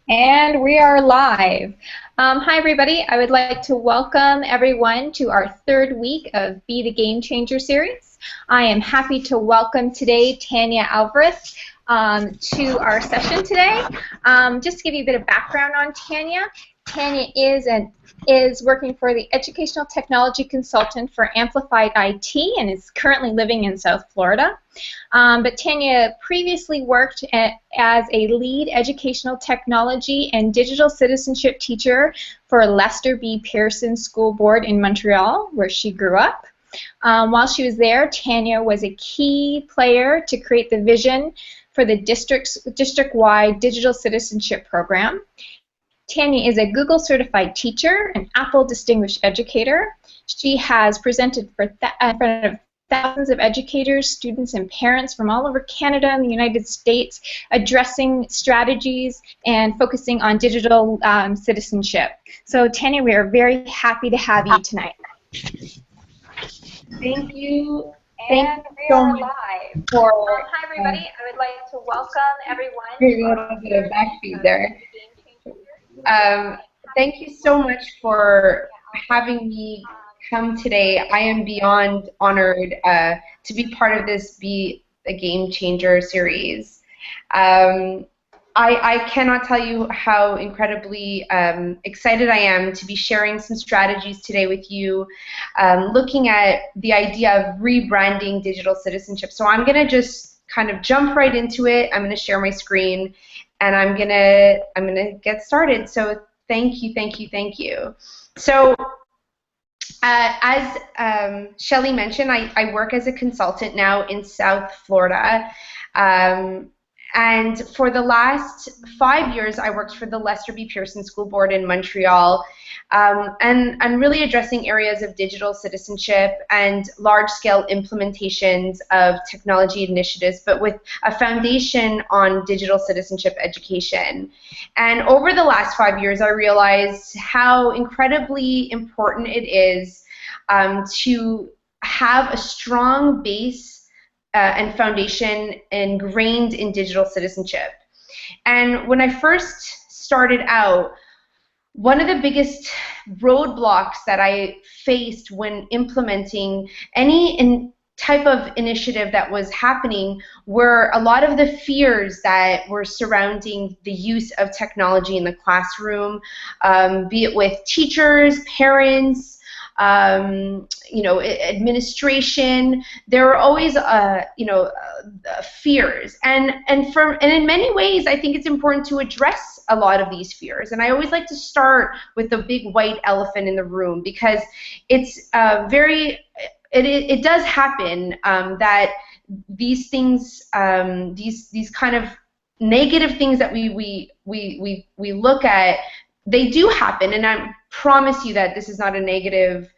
And we are live. Hi, everybody. I would like to welcome everyone to our third week of Be the Game Changer series. I am happy to welcome today Tanya Avrith to our session today. Just to give you a bit of background on Tanya, Tanya is working for the Educational Technology Consultant for Amplified IT and is currently living in South Florida. But Tanya previously worked as a lead educational technology and digital citizenship teacher for Lester B. Pearson School Board in Montreal, where she grew up. While she was there, Tanya was a key player to create the vision for the district-wide digital citizenship program. Tanya is a Google certified teacher, an Apple distinguished educator. She has presented in front of thousands of educators, students, and parents from all over Canada and the United States, addressing strategies and focusing on digital citizenship. So Tanya, we are very happy to have you tonight. Thank you. And we are live. Hi everybody, I would like to welcome everyone. Here's a little bit of backfeed there. Thank you so much for having me come today. I am beyond honored to be part of this Be a Game Changer series. I cannot tell you how incredibly excited I am to be sharing some strategies today with you, looking at the idea of rebranding digital citizenship. So I'm going to just kind of jump right into it. I'm going to share my screen, and I'm gonna get started. So thank you. So as Shelly mentioned, I work as a consultant now in South Florida. And for the last 5 years, I worked for the Lester B. Pearson School Board in Montreal, and I'm really addressing areas of digital citizenship and large-scale implementations of technology initiatives, but with a foundation on digital citizenship education. And over the last 5 years, I realized how incredibly important it is to have a strong base and foundation ingrained in digital citizenship. And when I first started out, one of the biggest roadblocks that I faced when implementing any type of initiative that was happening were a lot of the fears that were surrounding the use of technology in the classroom, be it with teachers, parents, administration. There were always, fears, and in many ways, I think it's important to address a lot of these fears. And I always like to start with the big white elephant in the room, because it's it does happen that these things, these kind of negative things that we look at, they do happen, and I promise you that this is not a negative,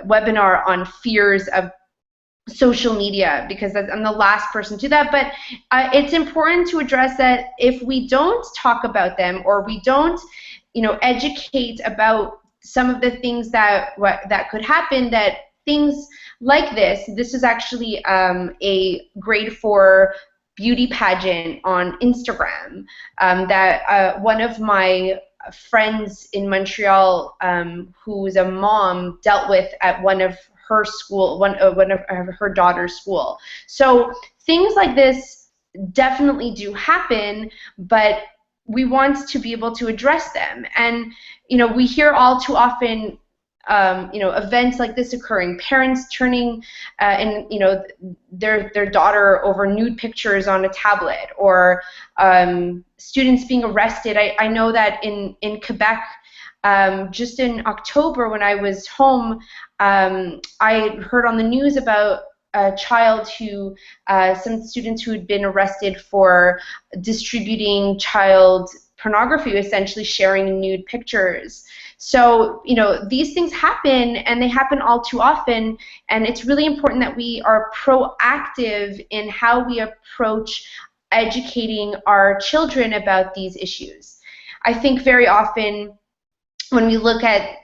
webinar on fears of social media, because I'm the last person to do that. But it's important to address that if we don't talk about them, or we don't, educate about some of the things that could happen, that things like this is actually a grade 4 beauty pageant on Instagram that one of my friends in Montreal, who's a mom, dealt with at one of her school, one of her daughter's school. So things like this definitely do happen, but we want to be able to address them. And we hear all too often events like this occurring, parents turning their daughter over nude pictures on a tablet, or students being arrested. I know that in Quebec, just in October when I was home, I heard on the news about a child who, some students who had been arrested for distributing child pornography, essentially sharing nude pictures. So, these things happen, and they happen all too often, and it's really important that we are proactive in how we approach educating our children about these issues. I think very often when we look at,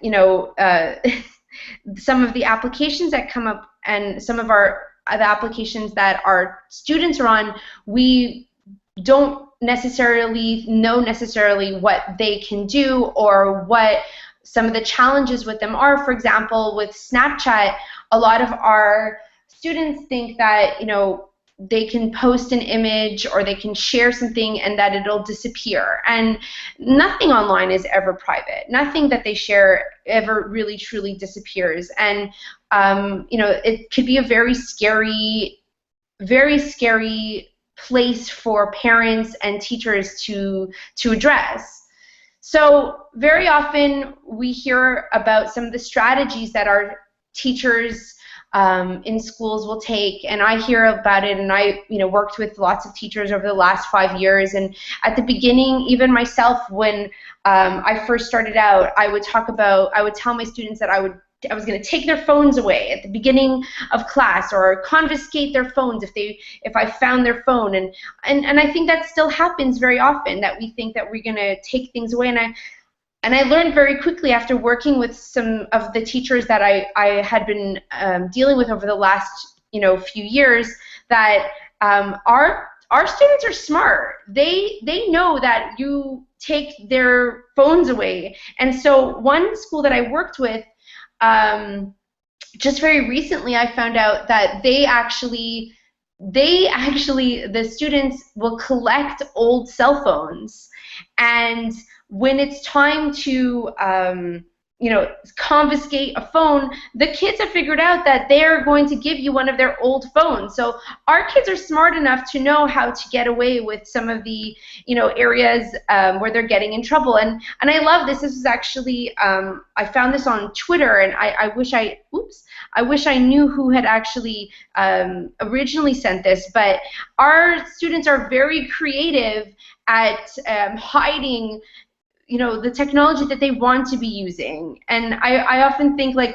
some of the applications that come up, and some of the applications that our students are on, we don't necessarily know what they can do or what some of the challenges with them are. For example, with Snapchat, a lot of our students think that, they can post an image or they can share something and that it'll disappear. And nothing online is ever private. Nothing that they share ever really truly disappears. And it could be a very scary place for parents and teachers to address. So very often we hear about some of the strategies that our teachers in schools will take, and I hear about it, and I worked with lots of teachers over the last 5 years. And at the beginning, even myself, when I first started out, I would tell my students that I was going to take their phones away at the beginning of class, or confiscate their phones if I found their phone. And I think that still happens very often, that we think that we're going to take things away. And I learned very quickly, after working with some of the teachers that I had been dealing with over the last few years, that our students are smart. They know that you take their phones away. And so one school that I worked with, just very recently, I found out that the students will collect old cell phones, and when it's time to confiscate a phone, the kids have figured out that they're going to give you one of their old phones. So our kids are smart enough to know how to get away with some of the areas where they're getting in trouble. And I love this. This is actually I found this on Twitter, and I wish I knew who had actually originally sent this. But our students are very creative at hiding the technology that they want to be using. And I often think, like,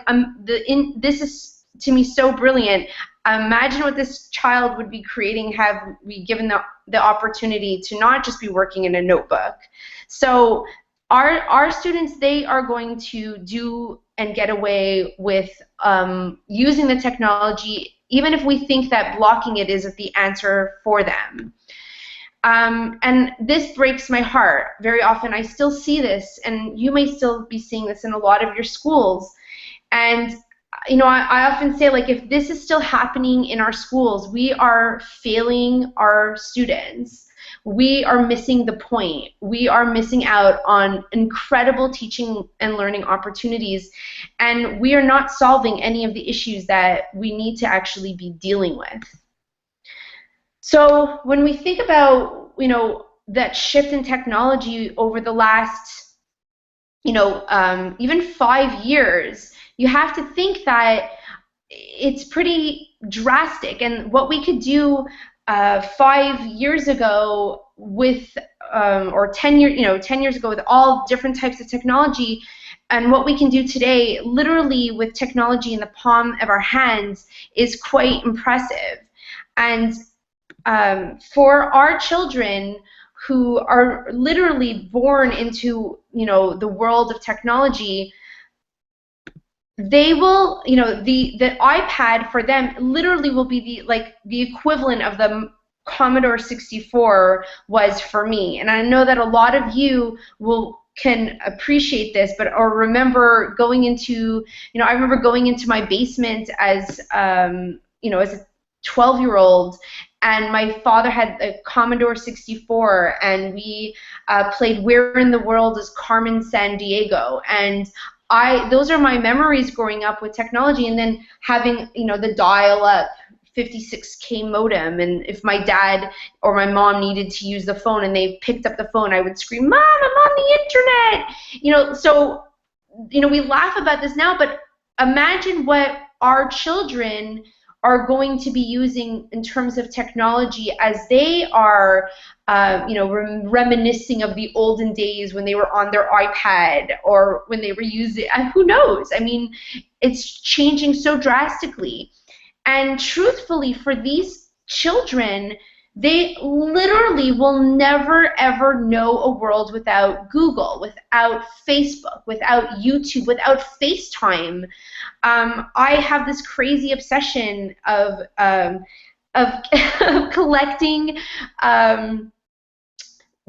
this is, to me, so brilliant. Imagine what this child would be creating have we given the opportunity to not just be working in a notebook. So our students, they are going to do and get away with using the technology, even if we think that blocking it isn't the answer for them. And this breaks my heart. Very often I still see this, and you may still be seeing this in a lot of your schools. And I often say, like, if this is still happening in our schools, we are failing our students. We are missing the point. We are missing out on incredible teaching and learning opportunities, and we are not solving any of the issues that we need to actually be dealing with. So when we think about that shift in technology over the last even 5 years, you have to think that it's pretty drastic. And what we could do 5 years ago with or 10 years ago with all different types of technology, and what we can do today, literally with technology in the palm of our hands, is quite impressive. And for our children who are literally born into the world of technology, they will the iPad for them literally will be the equivalent of the Commodore 64 was for me. And I know that a lot of you can appreciate this, or remember going into I remember going into my basement as as a 12-year-old, and my father had a Commodore 64, and we played Where in the World is Carmen Sandiego. And those are my memories growing up with technology, and then having the dial-up 56K modem. And if my dad or my mom needed to use the phone and they picked up the phone, I would scream, "Mom, I'm on the internet!" So we laugh about this now, but imagine what our children are going to be using in terms of technology as they are, reminiscing of the olden days when they were on their iPad, or when they were using, who knows? I mean, it's changing so drastically. And truthfully, for these children, they literally will never, ever know a world without Google, without Facebook, without YouTube, without FaceTime. I have this crazy obsession of collecting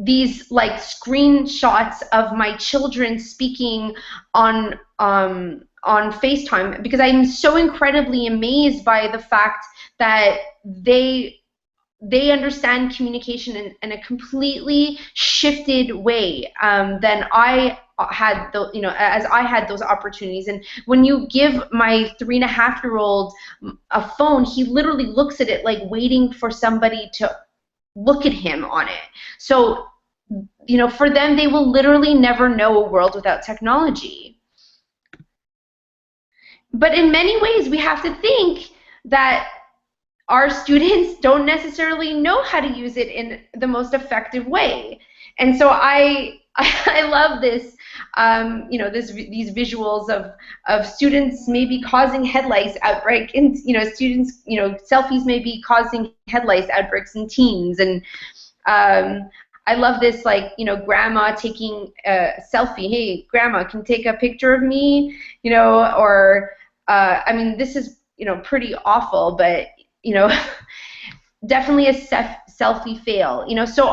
these like screenshots of my children speaking on FaceTime, because I'm so incredibly amazed by the fact that they understand communication in a completely shifted way than I had, as I had those opportunities. And when you give my 3.5-year-old a phone, he literally looks at it like waiting for somebody to look at him on it. So, for them, they will literally never know a world without technology. But in many ways, we have to think that our students don't necessarily know how to use it in the most effective way. And so I love this, these visuals of students maybe causing headlights outbreak, and students, selfies may be causing headlights outbreaks in teens, and I love this, like, grandma taking a selfie. Hey, grandma, can you take a picture of me? Or I mean, this is pretty awful, but definitely a selfie fail. So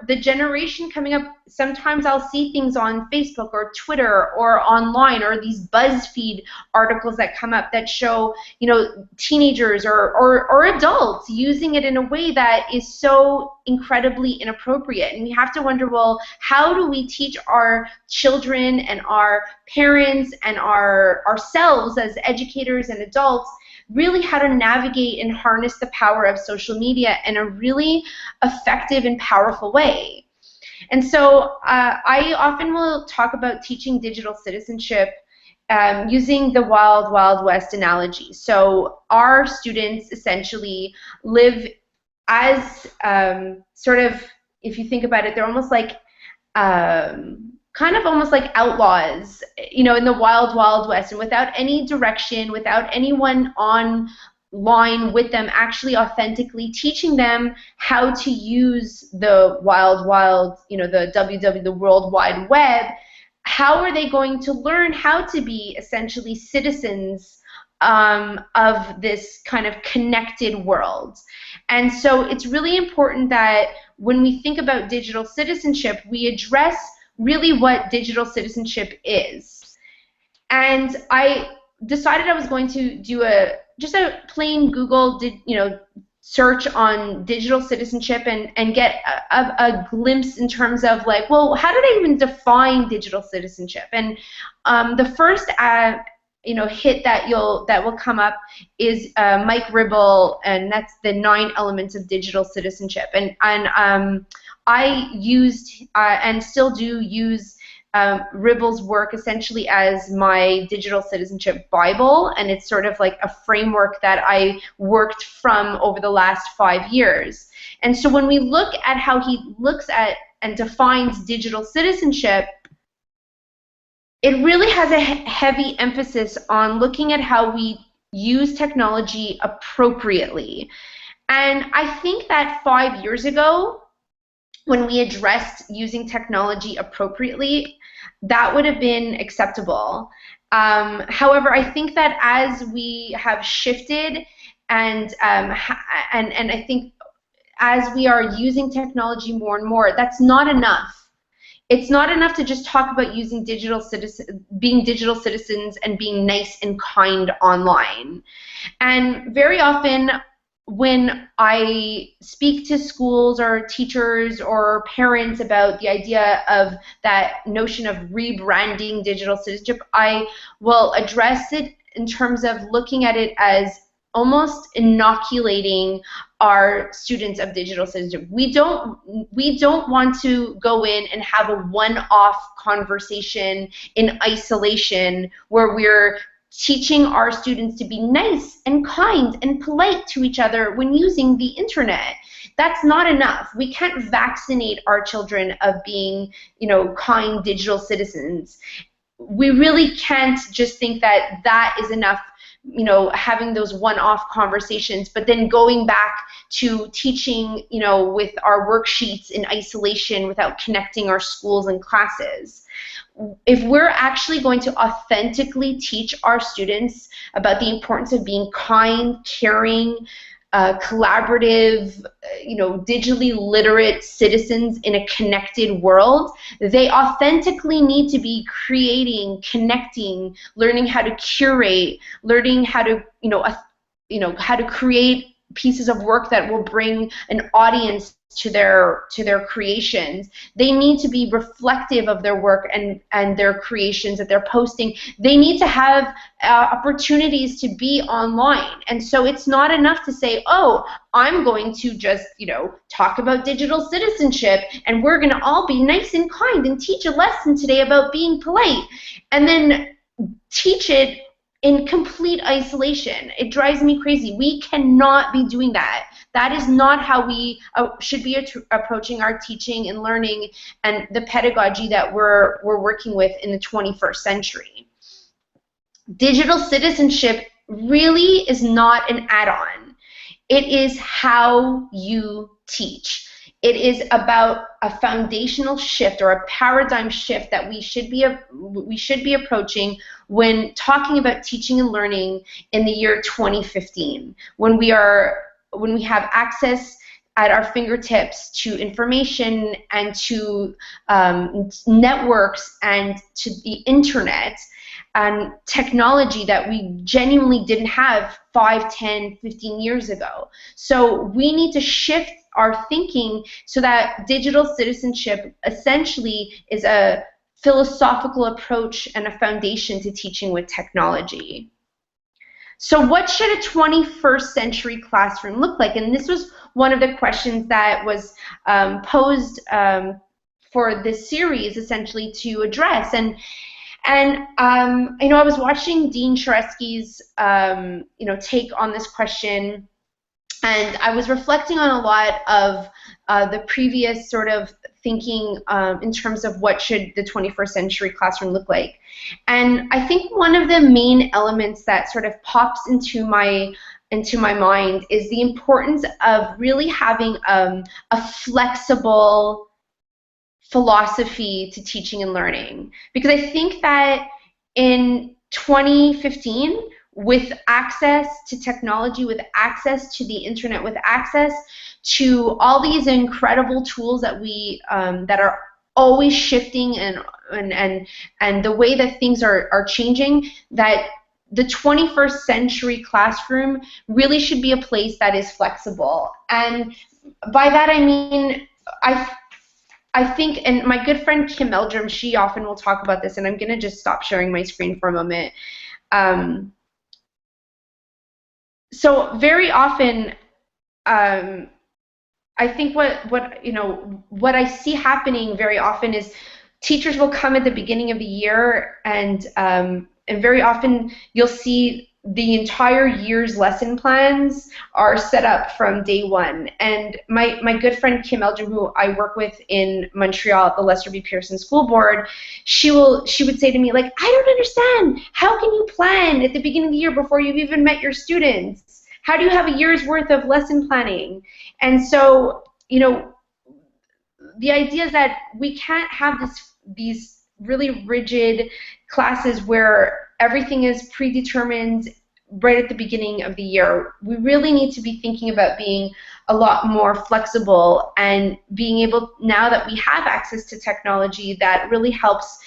the generation coming up, sometimes I'll see things on Facebook or Twitter or online, or these BuzzFeed articles that come up that show teenagers or adults using it in a way that is so incredibly inappropriate. And we have to wonder, well, how do we teach our children and our parents and ourselves as educators and adults really how to navigate and harness the power of social media in a really effective and powerful way? And so I often will talk about teaching digital citizenship using the Wild Wild West analogy. So our students essentially live as sort of, if you think about it, they're almost like kind of almost like outlaws, in the Wild Wild West, and without any direction, without anyone online with them actually authentically teaching them how to use the wild, the World Wide Web. How are they going to learn how to be essentially citizens of this kind of connected world? And so it's really important that when we think about digital citizenship, we address really what digital citizenship is. And I decided I was going to do just a plain Google search on digital citizenship and get a glimpse in terms of, like, well, how did I even define digital citizenship? And the first hit that will come up is Mike Ribble, and that's the 9 elements of digital citizenship. And I used and still do use Ribble's work essentially as my digital citizenship Bible, and it's sort of like a framework that I worked from over the last 5 years. And so when we look at how he looks at and defines digital citizenship, it really has a heavy emphasis on looking at how we use technology appropriately. And I think that 5 years ago, when we addressed using technology appropriately, that would have been acceptable. However, I think that as we have shifted and I think as we are using technology more and more, that's not enough. It's not enough to just talk about using being digital citizens and being nice and kind online. And very often, when I speak to schools or teachers or parents about the idea of that notion of rebranding digital citizenship, I will address it in terms of looking at it as almost inoculating our students of digital citizenship. We don't want to go in and have a one-off conversation in isolation where we're teaching our students to be nice and kind and polite to each other when using the internet. That's not enough. We can't vaccinate our children of being, kind digital citizens. We really can't just think that that is enough, having those one-off conversations, but then going back to teaching, with our worksheets in isolation without connecting our schools and classes. If we're actually going to authentically teach our students about the importance of being kind, caring, collaborative, digitally literate citizens in a connected world, they authentically need to be creating, connecting, learning how to curate, learning how to, how to create pieces of work that will bring an audience to their creations. They need to be reflective of their work and their creations that they're posting. They need to have opportunities to be online. And so it's not enough to say, oh, I'm going to just, talk about digital citizenship and we're going to all be nice and kind and teach a lesson today about being polite, and then teach it in complete isolation. It drives me crazy. We cannot be doing that. That is not how we should be approaching our teaching and learning and the pedagogy that we're working with in the 21st century. Digital citizenship really is not an add-on. It is how you teach. It is about a foundational shift or a paradigm shift that we should be approaching when talking about teaching and learning in the year 2015, when we have access at our fingertips to information and to networks and to the internet and technology that we genuinely didn't have 5, 10, 15 years ago. So we need to shift our thinking so that digital citizenship essentially is a philosophical approach and a foundation to teaching with technology. So what should a 21st century classroom look like? And this was one of the questions that was posed for this series essentially to address. And I was watching Dean Sharesky's take on this question, and I was reflecting on a lot of the previous sort of thinking in terms of what should the 21st century classroom look like. And I think one of the main elements that sort of pops into my mind is the importance of really having a flexible philosophy to teaching and learning. Because I think that in 2015, with access to technology, with access to the internet, with access to all these incredible tools that we that are always shifting and the way that things are changing, that the 21st century classroom really should be a place that is flexible. And by that I mean, I think, and my good friend Kim Eldrum, she often will talk about this, and I'm going to just stop sharing my screen for a moment. So very often, I think what I see happening very often is teachers will come at the beginning of the year, and very often you'll see the entire year's lesson plans are set up from day one. And my good friend Kim Eldrum, who I work with in Montreal at the Lester B. Pearson School Board, she would say to me, like, I don't understand. How can you plan at the beginning of the year before you've even met your students? How do you have a year's worth of lesson planning? And so, the idea is that we can't have these really rigid classes where everything is predetermined right at the beginning of the year. We really need to be thinking about being a lot more flexible and being able, now that we have access to technology that really helps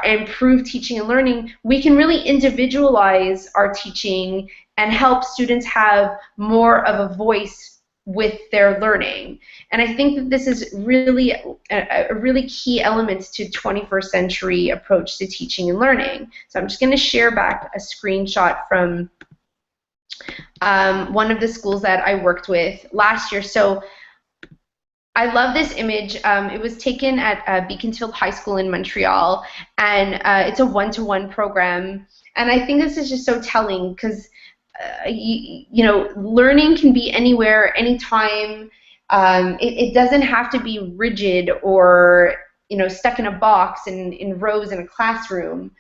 improve teaching and learning, we can really individualize our teaching and help students have more of a voice with their learning. And I think that this is really a really key element to 21st century approach to teaching and learning. So I'm just going to share back a screenshot from one of the schools that I worked with last year. So I love this image. It was taken at Beaconsfield High School in Montreal, and it's a one-to-one program. And I think this is just so telling because learning can be anywhere, anytime. It doesn't have to be rigid or stuck in a box in rows in a classroom.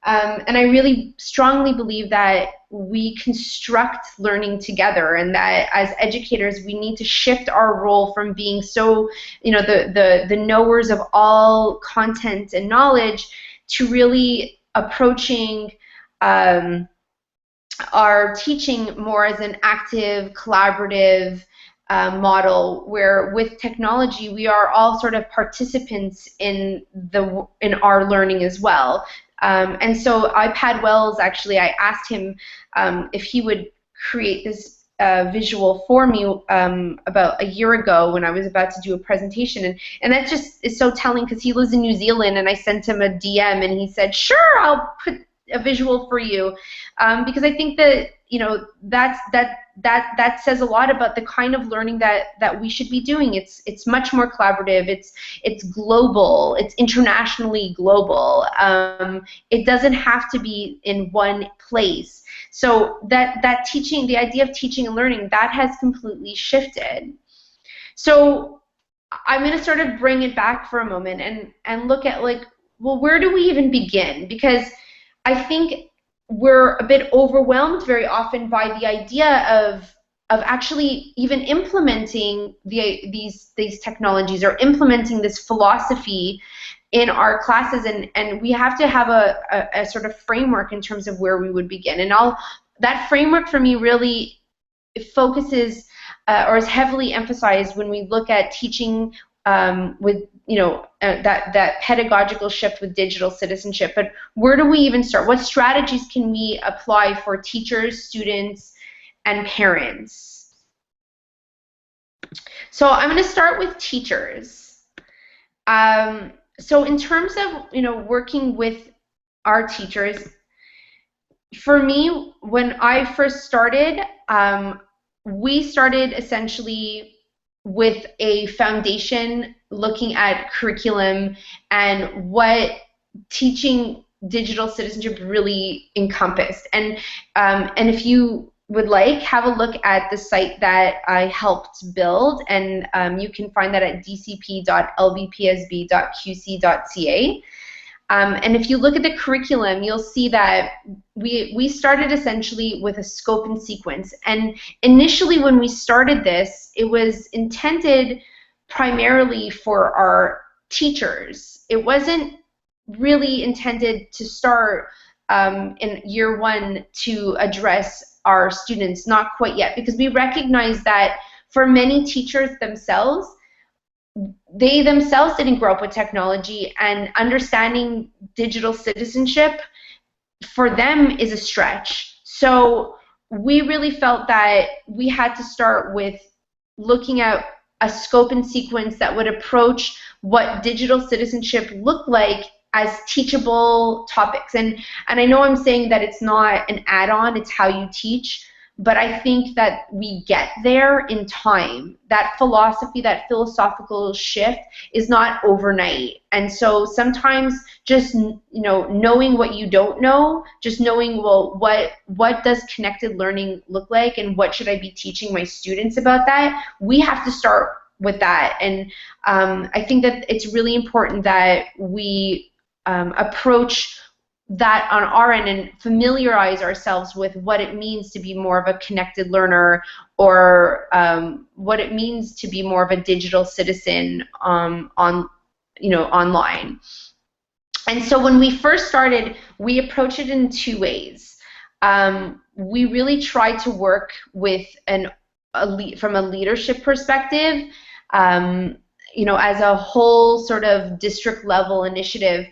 And I really strongly believe that we construct learning together, and that as educators we need to shift our role from being so the knowers of all content and knowledge to really approaching are teaching more as an active, collaborative model, where with technology we are all sort of participants in our learning as well. And so iPad Wells, actually, I asked him if he would create this visual for me about a year ago when I was about to do a presentation, and that just is so telling, because he lives in New Zealand, and I sent him a DM and he said, sure, I'll put a visual for you, because I think that, you know, that says a lot about the kind of learning that we should be doing. It's much more collaborative. It's global. It's internationally global. It doesn't have to be in one place. So that teaching, the idea of teaching and learning, that has completely shifted. So I'm going to sort of bring it back for a moment and look at, like, well, where do we even begin? Because I think we're a bit overwhelmed very often by the idea of actually even implementing these technologies, or implementing this philosophy in our classes, and we have to have a sort of framework in terms of where we would begin. And that framework for me really focuses or is heavily emphasized when we look at teaching with, you know, that pedagogical shift with digital citizenship. But where do we even start? What strategies can we apply for teachers, students, and parents? So I'm going to start with teachers. So in terms of, you know, working with our teachers, for me, when I first started, we started essentially with a foundation looking at curriculum and what teaching digital citizenship really encompassed. And if you would like, have a look at the site that I helped build, and you can find that at dcp.lbpsb.qc.ca. And if you look at the curriculum, you'll see that we started essentially with a scope and sequence. And initially when we started this, it was intended primarily for our teachers. It wasn't really intended to start in year one to address our students, not quite yet, because we recognize that for many teachers themselves, they themselves didn't grow up with technology, and understanding digital citizenship for them is a stretch. So we really felt that we had to start with looking at a scope and sequence that would approach what digital citizenship looked like as teachable topics. And I know I'm saying that it's not an add-on, it's how you teach, but I think that we get there in time. That philosophy, that philosophical shift is not overnight. And so sometimes just, you know, knowing what you don't know, just knowing, well, what does connected learning look like, and what should I be teaching my students about that? We have to start with that. And I think that it's really important that we approach that on our end and familiarize ourselves with what it means to be more of a connected learner, or what it means to be more of a digital citizen online. And so when we first started, we approached it in two ways. We really tried to work with from a leadership perspective, as a whole sort of district level initiative.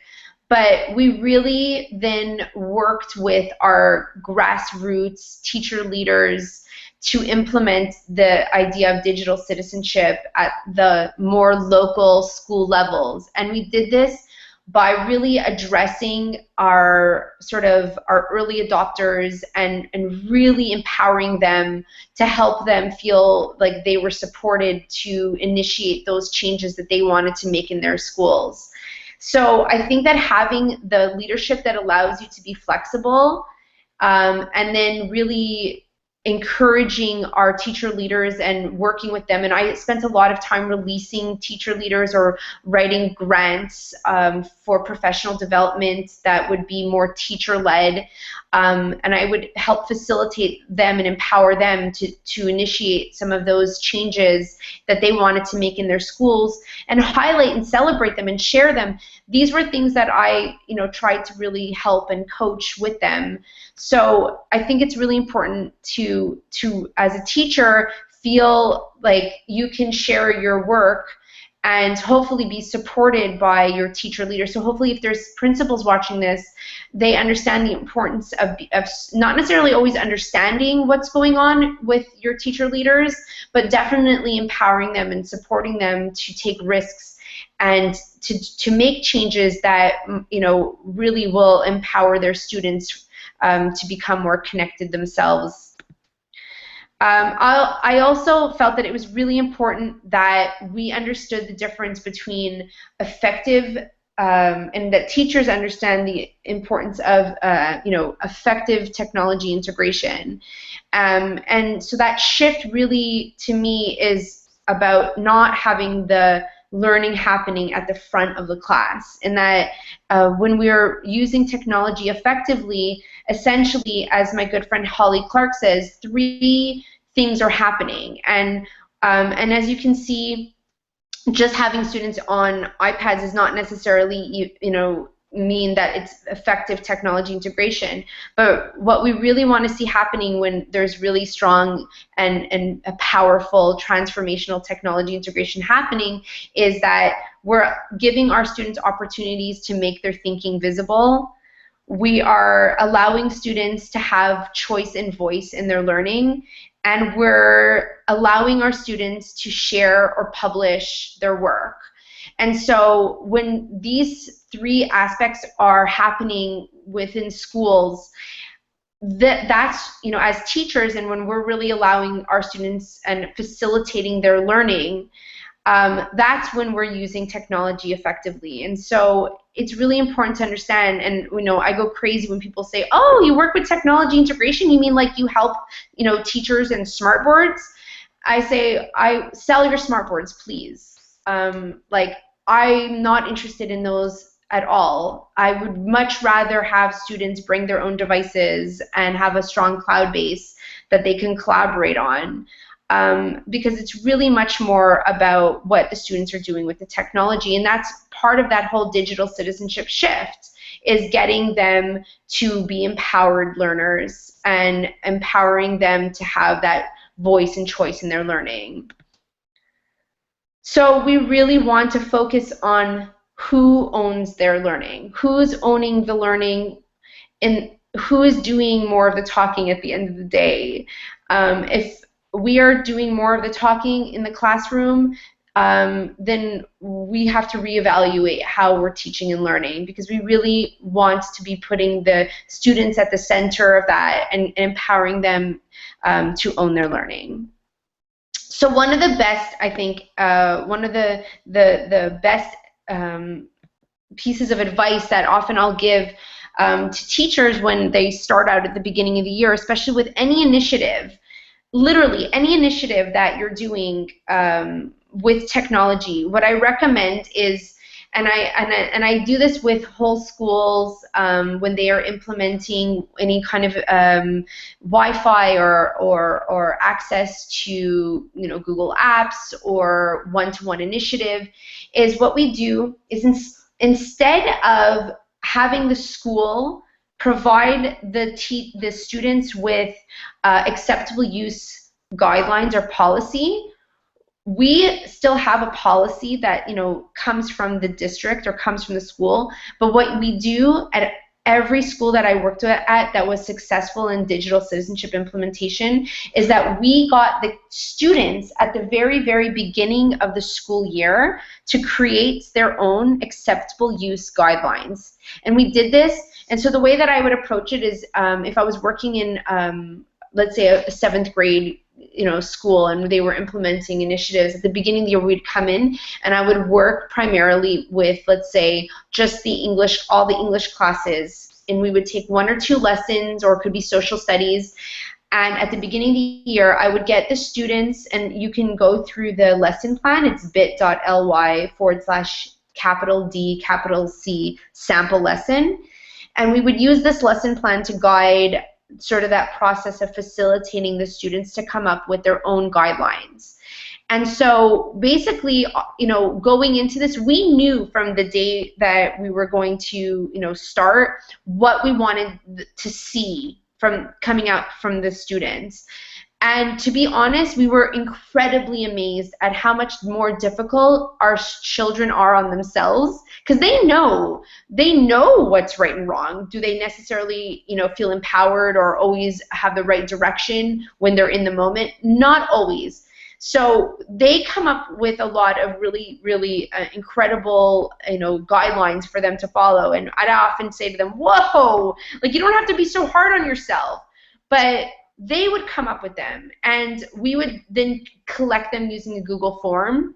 But we really then worked with our grassroots teacher leaders to implement the idea of digital citizenship at the more local school levels. And we did this by really addressing our early adopters and really empowering them to help them feel like they were supported to initiate those changes that they wanted to make in their schools. So I think that having the leadership that allows you to be flexible, and then really encouraging our teacher leaders and working with them. And I spent a lot of time releasing teacher leaders or writing grants for professional development that would be more teacher-led. And I would help facilitate them and empower them to initiate some of those changes that they wanted to make in their schools and highlight and celebrate them and share them. These were things that I, tried to really help and coach with them. So I think it's really important to as a teacher, feel like you can share your work and hopefully be supported by your teacher leader. So hopefully if there's principals watching this, they understand the importance of not necessarily always understanding what's going on with your teacher leaders, but definitely empowering them and supporting them to take risks and to make changes that really will empower their students to become more connected themselves. I also felt that it was really important that we understood the difference between effective and that teachers understand the importance of effective technology integration. And so that shift really, to me, is about not having the learning happening at the front of the class, and that when we're using technology effectively, essentially, as my good friend Holly Clark says, 3 things are happening. And as you can see, just having students on iPads is not necessarily mean that it's effective technology integration. But what we really want to see happening when there's really strong and a powerful transformational technology integration happening is that we're giving our students opportunities to make their thinking visible. We are allowing students to have choice and voice in their learning, and we're allowing our students to share or publish their work. And so when these 3 aspects are happening within schools, that's, as teachers, and when we're really allowing our students and facilitating their learning, that's when we're using technology effectively. And so it's really important to understand, and I go crazy when people say, oh, you work with technology integration, you mean like you help teachers and smart boards? I say, I sell your smart boards, please. I'm not interested in those at all. I would much rather have students bring their own devices and have a strong cloud base that they can collaborate on, because it's really much more about what the students are doing with the technology, and that's part of that whole digital citizenship shift, is getting them to be empowered learners and empowering them to have that voice and choice in their learning. So we really want to focus on who owns their learning, who's owning the learning, and who is doing more of the talking at the end of the day. If we are doing more of the talking in the classroom, then we have to reevaluate how we're teaching and learning, because we really want to be putting the students at the center of that and empowering them to own their learning. So one of the best, I think, one of the best pieces of advice that often I'll give to teachers when they start out at the beginning of the year, especially with any initiative, literally any initiative that you're doing with technology, what I recommend is, and I do this with whole schools when they are implementing any kind of Wi-Fi or access to Google Apps or one-to-one initiative, is what we do is instead of having the school provide the students with acceptable use guidelines or policy, we still have a policy that comes from the district or comes from the school. But what we do at every school that I worked at that was successful in digital citizenship implementation is that we got the students at the very, very beginning of the school year to create their own acceptable use guidelines. And we did this. And so the way that I would approach it is, if I was working in, let's say, a 7th grade school, and they were implementing initiatives, at the beginning of the year we'd come in and I would work primarily with, let's say, just all the English classes, and we would take 1 or 2 lessons, or it could be social studies, And at the beginning of the year, I would get the students, and you can go through the lesson plan. It's bit.ly/D C sample lesson. And we would use this lesson plan to guide sort of that process of facilitating the students to come up with their own guidelines. And so basically, going into this, we knew from the day that we were going to, start what we wanted to see from coming out from the students. And to be honest, we were incredibly amazed at how much more difficult our children are on themselves, because they know what's right and wrong. Do they necessarily, feel empowered or always have the right direction when they're in the moment? Not always. So they come up with a lot of really, really incredible, guidelines for them to follow. And I'd often say to them, whoa, like, you don't have to be so hard on yourself. But they would come up with them, and we would then collect them using a Google form.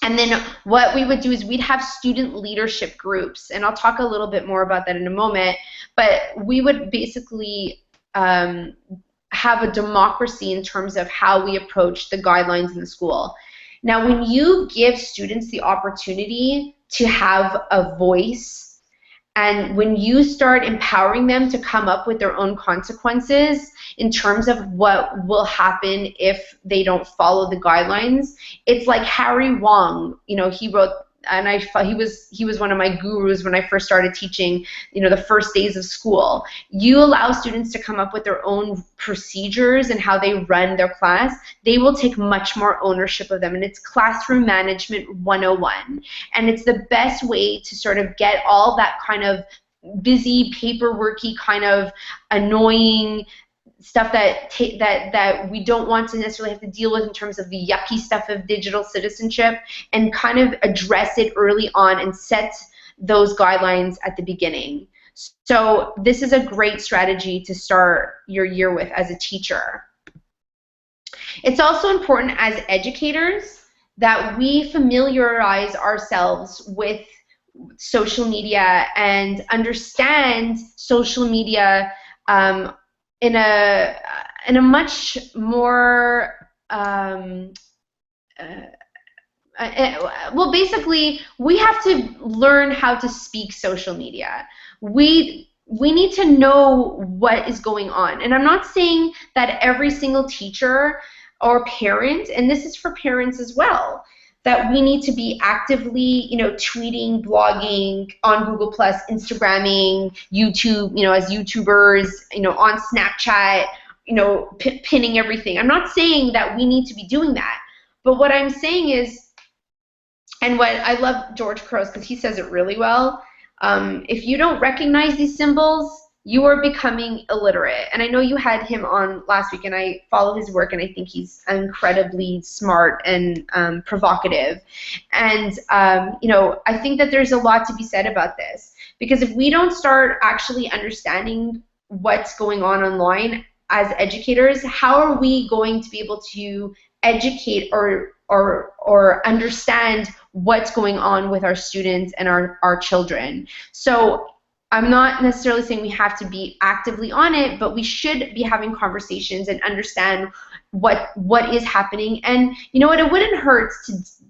And then what we would do is we'd have student leadership groups, and I'll talk a little bit more about that in a moment. But we would basically have a democracy in terms of how we approach the guidelines in the school. Now, when you give students the opportunity to have a voice, and when you start empowering them to come up with their own consequences in terms of what will happen if they don't follow the guidelines, it's like Harry Wong, he wrote, and he was one of my gurus when I first started teaching, the first days of school. You allow students to come up with their own procedures and how they run their class, they will take much more ownership of them. And it's classroom management 101. And it's the best way to sort of get all that kind of busy, paperworky, kind of annoying stuff that we don't want to necessarily have to deal with in terms of the yucky stuff of digital citizenship, and kind of address it early on and set those guidelines at the beginning. So this is a great strategy to start your year with as a teacher. It's also important as educators that we familiarize ourselves with social media and understand social media in a much more well, basically, we have to learn how to speak social media. We need to know what is going on. And I'm not saying that every single teacher or parent, and this is for parents as well, that we need to be actively, tweeting, blogging on Google+, Instagramming, YouTube, as YouTubers, on Snapchat, pinning everything. I'm not saying that we need to be doing that. But what I'm saying is, and what I love George Couros, because he says it really well, if you don't recognize these symbols, you are becoming illiterate. And I know you had him on last week, and I follow his work, and I think he's incredibly smart and provocative. And, I think that there's a lot to be said about this, because if we don't start actually understanding what's going on online as educators, how are we going to be able to educate or understand what's going on with our students and our children? So I'm not necessarily saying we have to be actively on it, but we should be having conversations and understand what is happening. And you know what, it wouldn't hurt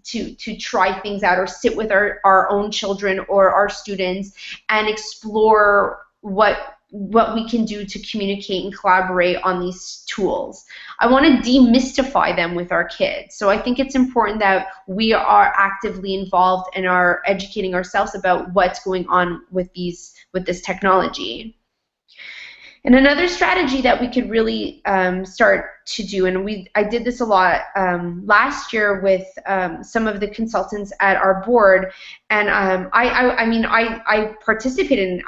to try things out, or sit with our own children or our students and explore what we can do to communicate and collaborate on these tools. I want to demystify them with our kids. So I think it's important that we are actively involved and are educating ourselves about what's going on with this technology. And another strategy that we could really start to do, and I did this a lot last year with some of the consultants at our board, and I participated, and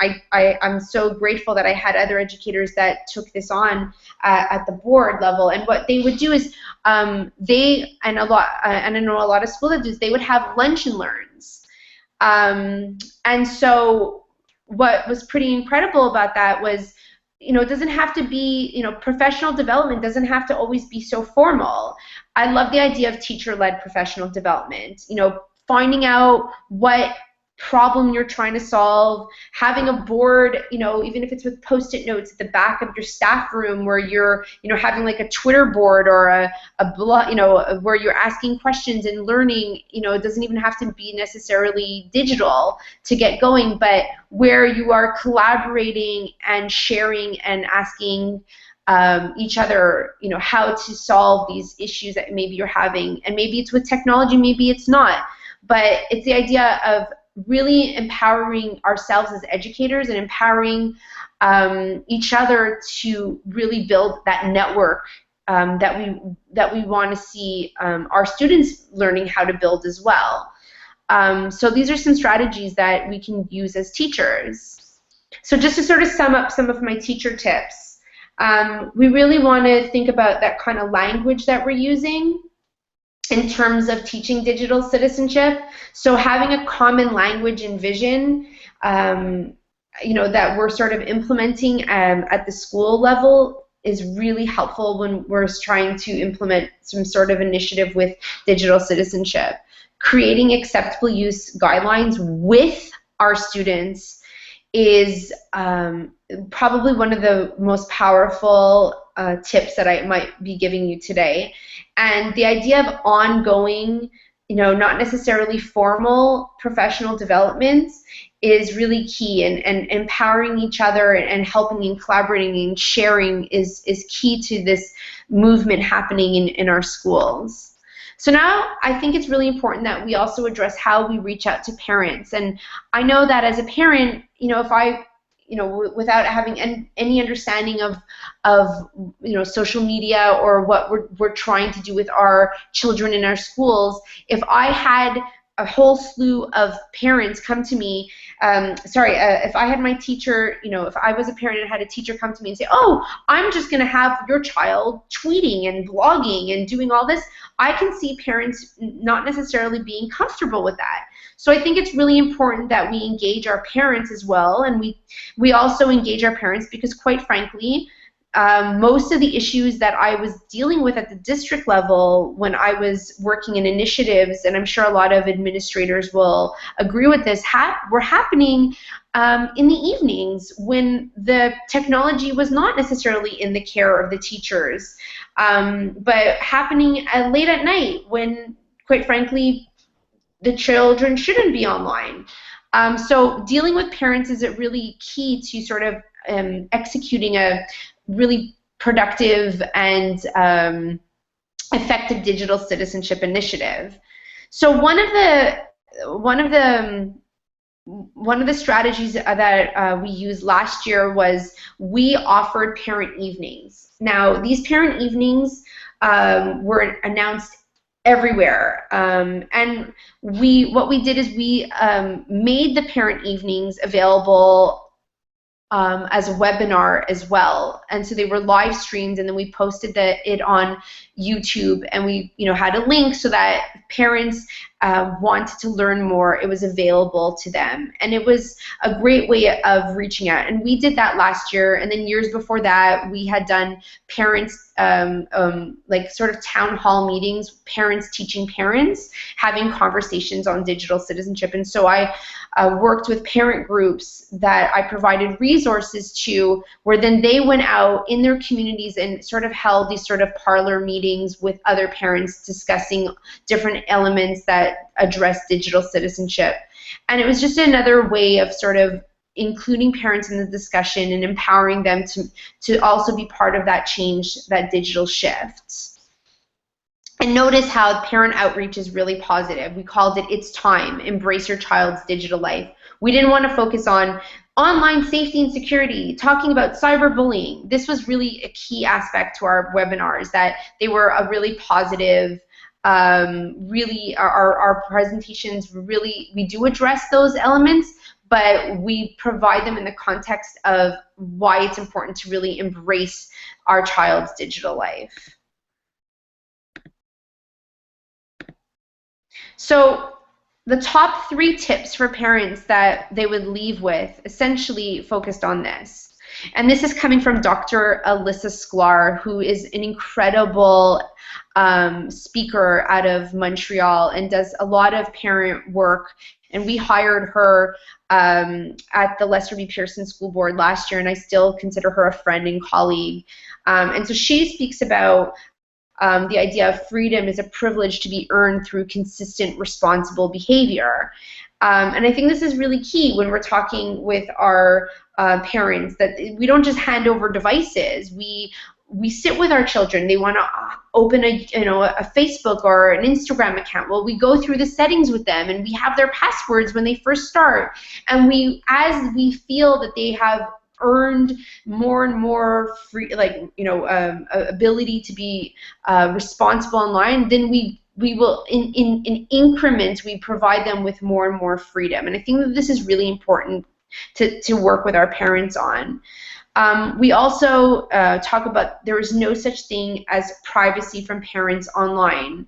I'm so grateful that I had other educators that took this on at the board level. And what they would do is and I know a lot of school leaders, they would have lunch and learns, and so what was pretty incredible about that was, it doesn't have to be, professional development doesn't have to always be so formal. I love the idea of teacher-led professional development, finding out what problem you're trying to solve, having a board, even if it's with post-it notes at the back of your staff room where you're, having like a Twitter board or a blog, where you're asking questions and learning, it doesn't even have to be necessarily digital to get going, but where you are collaborating and sharing and asking each other, how to solve these issues that maybe you're having. And maybe it's with technology, maybe it's not. But it's the idea of really empowering ourselves as educators and empowering each other to really build that network that we want to see our students learning how to build as well. So these are some strategies that we can use as teachers. So just to sort of sum up some of my teacher tips, we really want to think about that kind of language that we're using in terms of teaching digital citizenship. So having a common language and vision, that we're sort of implementing at the school level is really helpful when we're trying to implement some sort of initiative with digital citizenship. Creating acceptable use guidelines with our students is probably one of the most powerful tips that I might be giving you today. And the idea of ongoing, not necessarily formal professional development is really key, and empowering each other and helping and collaborating and sharing is key to this movement happening in our schools. So now I think it's really important that we also address how we reach out to parents. And I know that as a parent, if I, without having any understanding of social media or what we're trying to do with our children in our schools, if I had a whole slew of parents come to me, if I had my teacher, if I was a parent and had a teacher come to me and say, oh, I'm just going to have your child tweeting and blogging and doing all this, I can see parents not necessarily being comfortable with that. So I think it's really important that we engage our parents as well, and we also engage our parents because, quite frankly, most of the issues that I was dealing with at the district level when I was working in initiatives, and I'm sure a lot of administrators will agree with this, were happening in the evenings when the technology was not necessarily in the care of the teachers, but happening late at night when, quite frankly, the children shouldn't be online. So dealing with parents is really key to sort of executing a really productive and effective digital citizenship initiative. So one of the strategies that we used last year was we offered parent evenings. Now these parent evenings were announced everywhere, and what we did is we made the parent evenings available as a webinar as well, and so they were live streamed, and then we posted it on YouTube, and we had a link so that parents wanted to learn more, it was available to them, and it was a great way of reaching out. And we did that last year, and then years before that we had done parents like sort of town hall meetings, parents teaching parents, having conversations on digital citizenship. And so I worked with parent groups that I provided resources to, where then they went out in their communities and sort of held these sort of parlor meetings with other parents discussing different elements that address digital citizenship. And it was just another way of sort of including parents in the discussion and empowering them to also be part of that change, that digital shift. And notice how parent outreach is really positive. We called it It's Time, Embrace Your Child's Digital Life. We didn't want to focus on online safety and security, talking about cyberbullying. This was really a key aspect to our webinars, that they were a really positive, really our presentations really, we do address those elements, but we provide them in the context of why it's important to really embrace our child's digital life. So the top 3 tips for parents that they would leave with essentially focused on this. And this is coming from Dr. Alyssa Sklar, who is an incredible speaker out of Montreal and does a lot of parent work. And we hired her at the Lester B. Pearson School Board last year, and I still consider her a friend and colleague. And so she speaks about the idea of freedom is a privilege to be earned through consistent, responsible behavior. And I think this is really key when we're talking with our parents, that we don't just hand over devices. We sit with our children. They want to open a Facebook or an Instagram account. Well, we go through the settings with them, and we have their passwords when they first start. And as we feel that they have earned more and more free, ability to be responsible online, then we will, in increments, we provide them with more and more freedom. And I think that this is really important to work with our parents on. We also talk about there is no such thing as privacy from parents online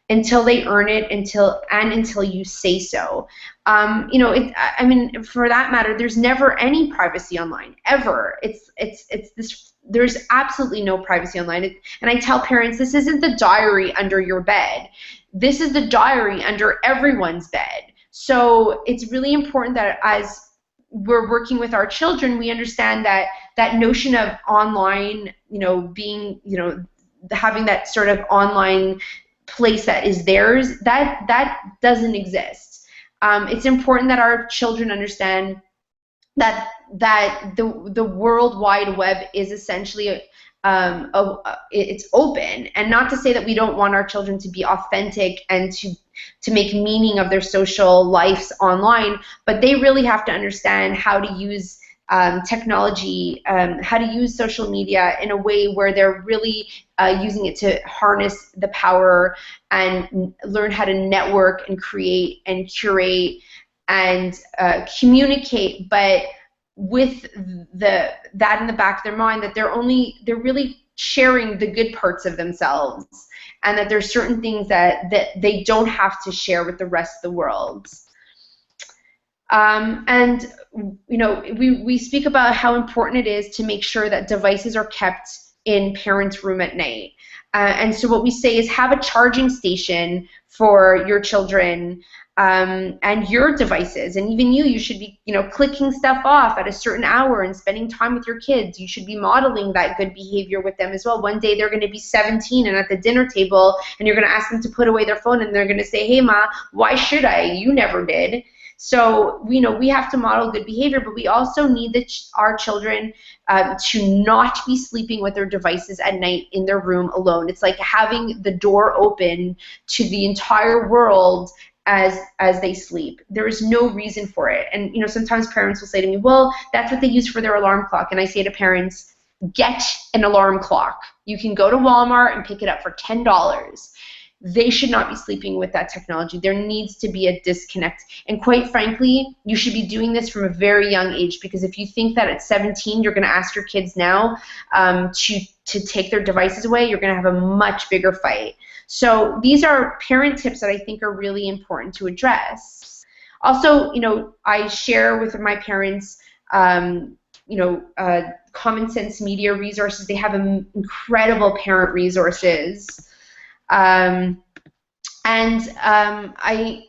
until they earn it, until you say so. For that matter, there's never any privacy online, ever. There's absolutely no privacy online. And I tell parents, this isn't the diary under your bed. This is the diary under everyone's bed. So it's really important that as we're working with our children, we understand that notion of online, having that sort of online place that is theirs, that doesn't exist. It's important that our children understand that the World Wide Web is essentially it's open, and not to say that we don't want our children to be authentic and to make meaning of their social lives online, but they really have to understand how to use technology, how to use social media in a way where they're really using it to harness the power and learn how to network and create and curate and communicate, but with that in the back of their mind, that they're really sharing the good parts of themselves, and that there's certain things that they don't have to share with the rest of the world. And we speak about how important it is to make sure that devices are kept in parents' room at night. And so what we say is have a charging station for your children and your devices, and even you should be clicking stuff off at a certain hour and spending time with your kids. You should be modeling that good behavior with them as well. One day they're going to be 17 and at the dinner table, and you're going to ask them to put away their phone, and they're going to say, "Hey Ma, why should I? You never did." So we have to model good behavior, but we also need our children to not be sleeping with their devices at night in their room alone. It's like having the door open to the entire world as they sleep. There is no reason for it. And sometimes parents will say to me, "Well, that's what they use for their alarm clock." And I say to parents, get an alarm clock. You can go to Walmart and pick it up for $10. They should not be sleeping with that technology. There needs to be a disconnect. And quite frankly, you should be doing this from a very young age, because if you think that at 17 you're going to ask your kids now to take their devices away, you're going to have a much bigger fight. So these are parent tips that I think are really important to address. Also, I share with my parents common sense media resources. They have incredible parent resources. I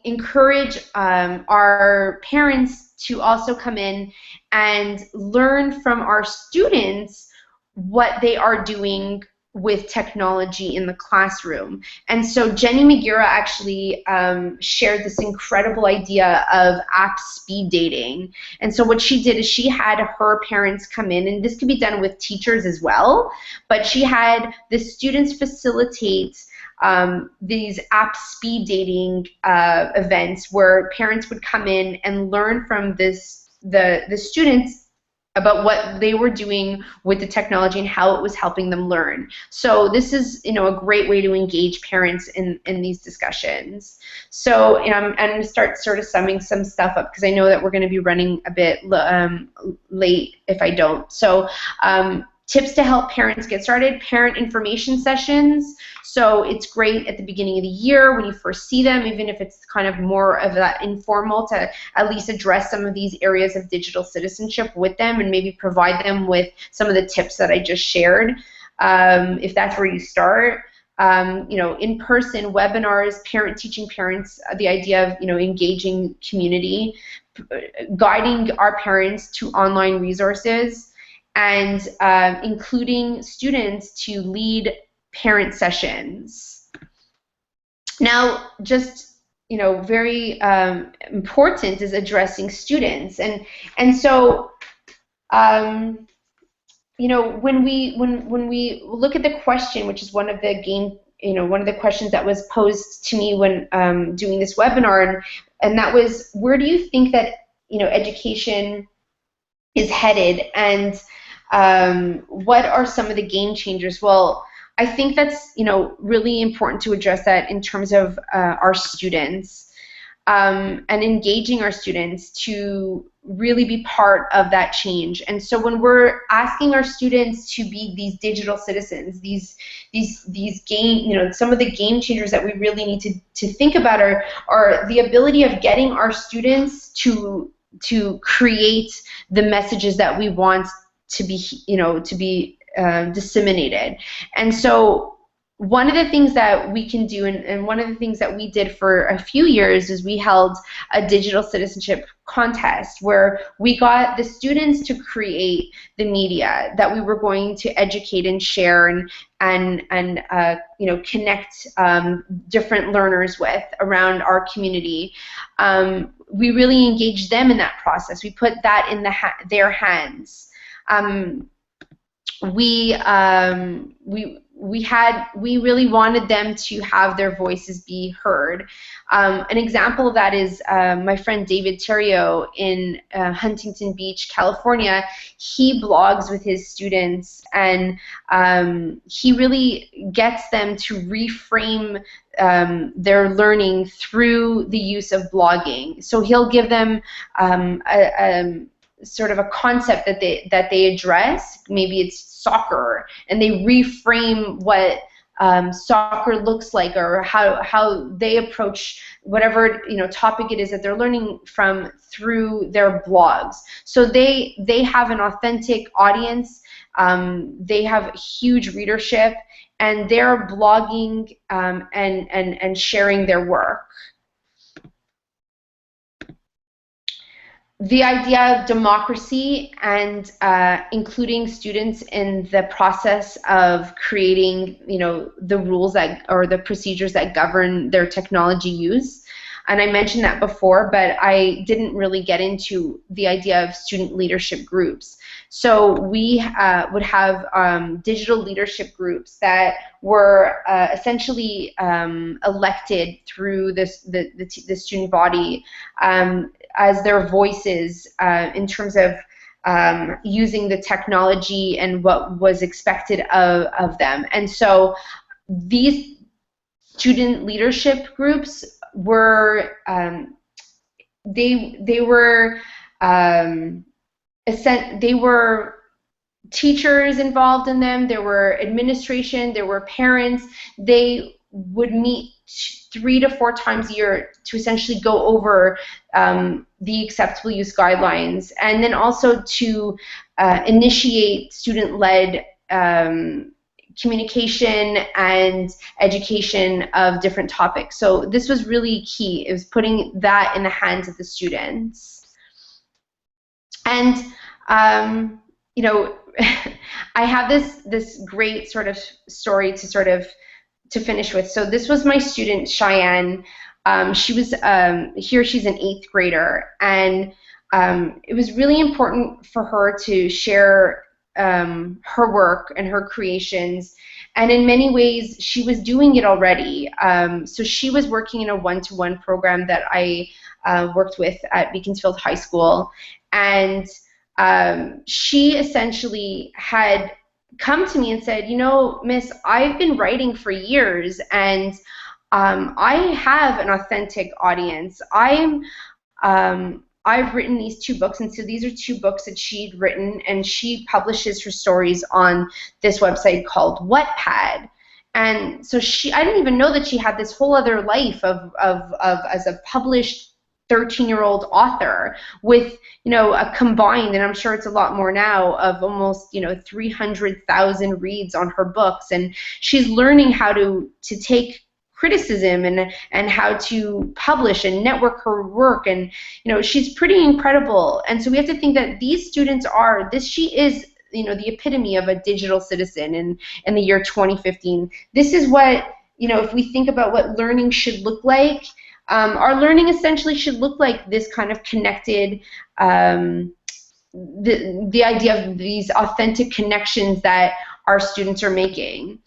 encourage our parents to also come in and learn from our students what they are doing with technology in the classroom. And so Jenny McGeera actually shared this incredible idea of app speed dating. And so what she did is she had her parents come in, and this could be done with teachers as well, but she had the students facilitate these app speed dating events where parents would come in and learn from the students about what they were doing with the technology and how it was helping them learn. So this is a great way to engage parents in these discussions. So I'm going to start sort of summing some stuff up, because I know that we're going to be running a bit late if I don't. So tips to help parents get started, parent information sessions. So it's great at the beginning of the year when you first see them, even if it's kind of more of that informal, to at least address some of these areas of digital citizenship with them and maybe provide them with some of the tips that I just shared, if that's where you start. In-person webinars, teaching parents the idea of, engaging community, guiding our parents to online resources, and including students to lead parent sessions. Now, just very important is addressing students, and so when we look at the question, which is one of the questions that was posed to me when doing this webinar, and that was, where do you think that education is headed, and what are some of the game changers? Well, I think that's really important to address that in terms of our students, and engaging our students to really be part of that change. And so when we're asking our students to be these digital citizens, these game, some of the game changers that we really need to think about are the ability of getting our students to create the messages that we want to be disseminated. And so one of the things that we can do, and one of the things that we did for a few years, is we held a digital citizenship contest where we got the students to create the media that we were going to educate and share and connect different learners with around our community. We really engaged them in that process. We put that in their hands. We really wanted them to have their voices be heard. An example of that is my friend David Terrio in Huntington Beach, California. He blogs with his students, and he really gets them to reframe their learning through the use of blogging. So he'll give them sort of a concept that they address. Maybe it's soccer, and they reframe what soccer looks like, or how they approach whatever topic it is that they're learning from through their blogs. So they have an authentic audience. They have huge readership, and they're blogging and sharing their work. The idea of democracy and including students in the process of creating, the rules or the procedures that govern their technology use. And I mentioned that before, but I didn't really get into the idea of student leadership groups. So we would have digital leadership groups that were essentially elected through the student body as their voices in terms of using the technology and what was expected of them. And so these student leadership groups were they were teachers involved in them. There were administration. There were parents. They would meet 3 to 4 times a year to essentially go over the acceptable use guidelines, and then also to initiate student-led communication and education of different topics. So this was really key. It was putting that in the hands of the students. And I have this great sort of story to finish with. So this was my student Cheyenne. She was she's an 8th grader, and it was really important for her to share her work and her creations, and in many ways she was doing it already. So she was working in a one-to-one program that I worked with at Beaconsfield High School, and she essentially had come to me and said, Miss, I've been writing for years, and I have an authentic audience. I I've written these 2 books, and so these are 2 books that she'd written, and she publishes her stories on this website called Wattpad. And so I didn't even know that she had this whole other life of as a published 13-year-old author with, a combined, and I'm sure it's a lot more now, of almost, 300,000 reads on her books. And she's learning how to take criticism and how to publish and network her work, and she's pretty incredible. And so we have to think that these students she is the epitome of a digital citizen in the year 2015. This is what, if we think about what learning should look like, our learning essentially should look like this kind of connected, the idea of these authentic connections that our students are making.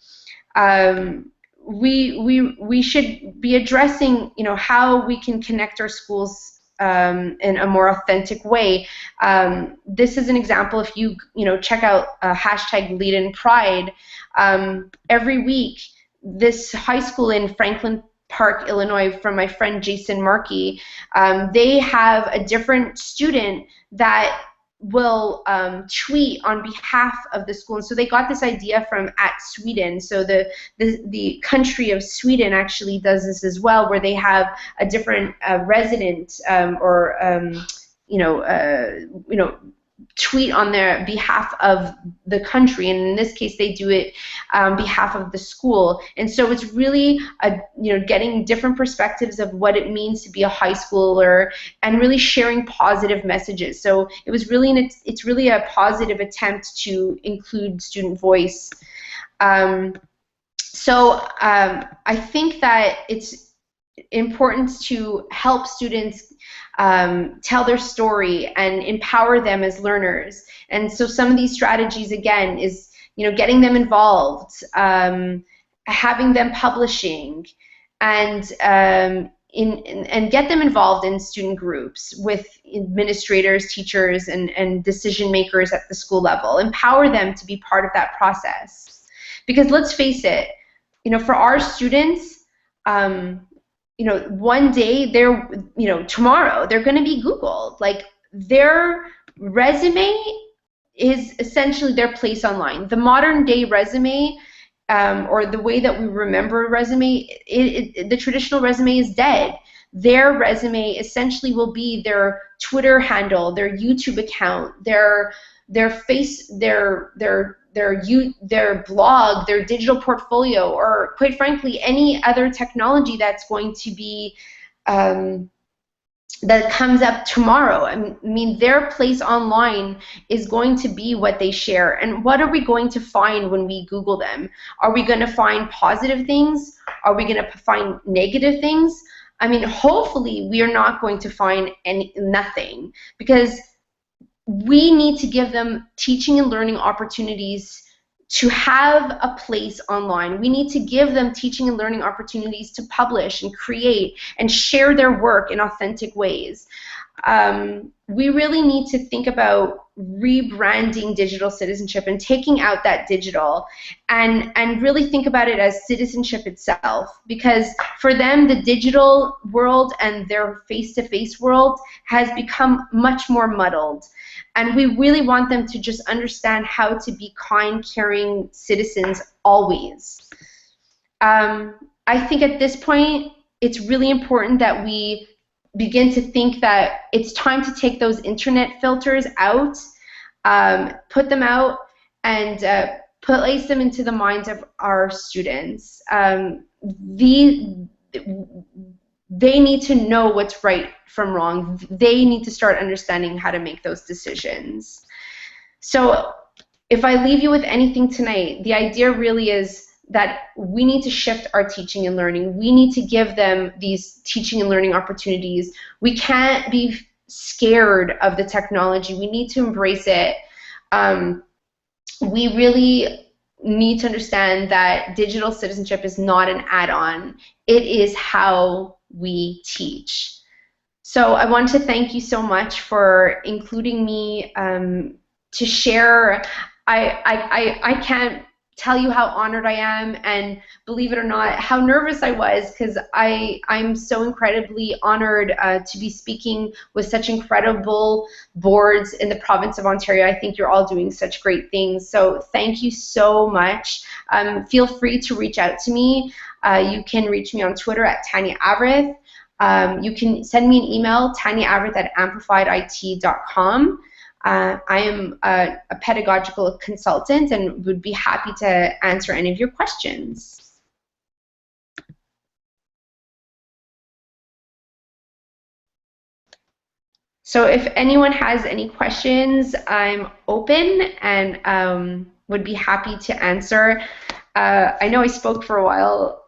We should be addressing, how we can connect our schools in a more authentic way. This is an example. If you check out hashtag Lead in Pride, every week this high school in Franklin Park, Illinois, from my friend Jason Markey, they have a different student that will tweet on behalf of the school. And so they got this idea from @Sweden. So the country of Sweden actually does this as well, where they have a different resident tweet on their behalf of the country, and in this case they do it on behalf of the school. And so it's really getting different perspectives of what it means to be a high schooler and really sharing positive messages. So it's really a positive attempt to include student voice. I think that it's important to help students tell their story and empower them as learners. And so some of these strategies, again, is getting them involved, having them publishing, and get them involved in student groups with administrators, teachers, and decision makers at the school level. Empower them to be part of that process. Because let's face it, for our students, one day tomorrow they're going to be Googled. Like, their resume is essentially their place online. The modern day resume, or the way that we remember a resume, the traditional resume is dead. Their resume essentially will be their Twitter handle, their YouTube account, their blog, their digital portfolio, or quite frankly, any other technology that's going to be that comes up tomorrow. I mean, their place online is going to be what they share. And what are we going to find when we Google them? Are we going to find positive things? Are we going to find negative things? I mean, hopefully we are not going to find nothing, because we need to give them teaching and learning opportunities to have a place online. We need to give them teaching and learning opportunities to publish and create and share their work in authentic ways. We really need to think about rebranding digital citizenship and taking out that digital, and really think about it as citizenship itself, because for them the digital world and their face-to-face world has become much more muddled. And we really want them to just understand how to be kind, caring citizens always. I think at this point, it's really important that we begin to think that it's time to take those internet filters out, put them out, and place them into the minds of our students. They need to know what's right from wrong. They need to start understanding how to make those decisions. So if I leave you with anything tonight, the idea really is that we need to shift our teaching and learning. We need to give them these teaching and learning opportunities. We can't be scared of the technology. We need to embrace it. We really need to understand that digital citizenship is not an add-on. It is how we teach. So I want to thank you so much for including me to share. I can't tell you how honored I am, and believe it or not, how nervous I was, because I'm so incredibly honored to be speaking with such incredible boards in the province of Ontario. I think you're all doing such great things. So thank you so much. Feel free to reach out to me. You can reach me on Twitter at Tanya Avrith. You can send me an email, tanyaAvrith@amplifiedit.com. I am a pedagogical consultant and would be happy to answer any of your questions. So if anyone has any questions, I'm open and would be happy to answer. I know I spoke for a while,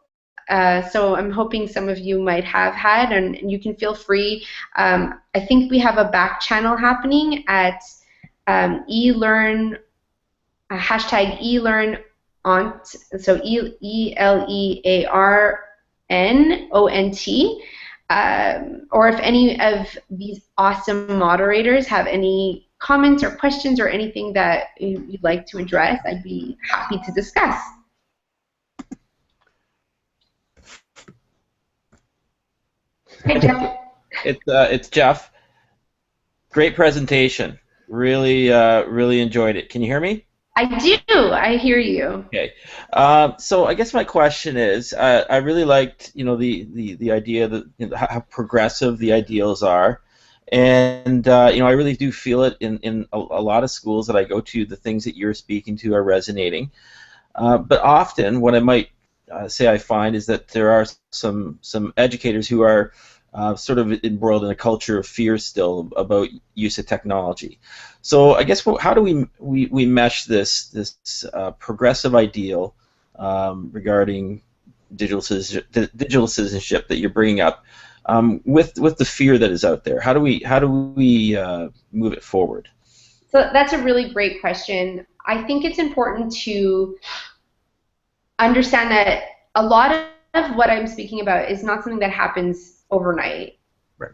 so I'm hoping some of you might have had, and you can feel free. I think we have a back channel happening at eLearn, hashtag eLearnOnt, so ELEARNONT. Or if any of these awesome moderators have any comments or questions or anything that you'd like to address, I'd be happy to discuss. Hi, Jeff. It's Jeff. Great presentation. Really, really enjoyed it. Can you hear me? I do. I hear you. Okay. So I guess my question is, I really liked, the idea that how progressive the ideals are, and I really do feel it in a lot of schools that I go to. The things that you're speaking to are resonating, but often what I might say I find is that there are some educators who are sort of embroiled in a culture of fear still about use of technology. So I guess how do we mesh this progressive ideal regarding digital citizenship that you're bringing up with the fear that is out there? How do we move it forward? So that's a really great question. I think it's important to understand that a lot of what I'm speaking about is not something that happens overnight. Right.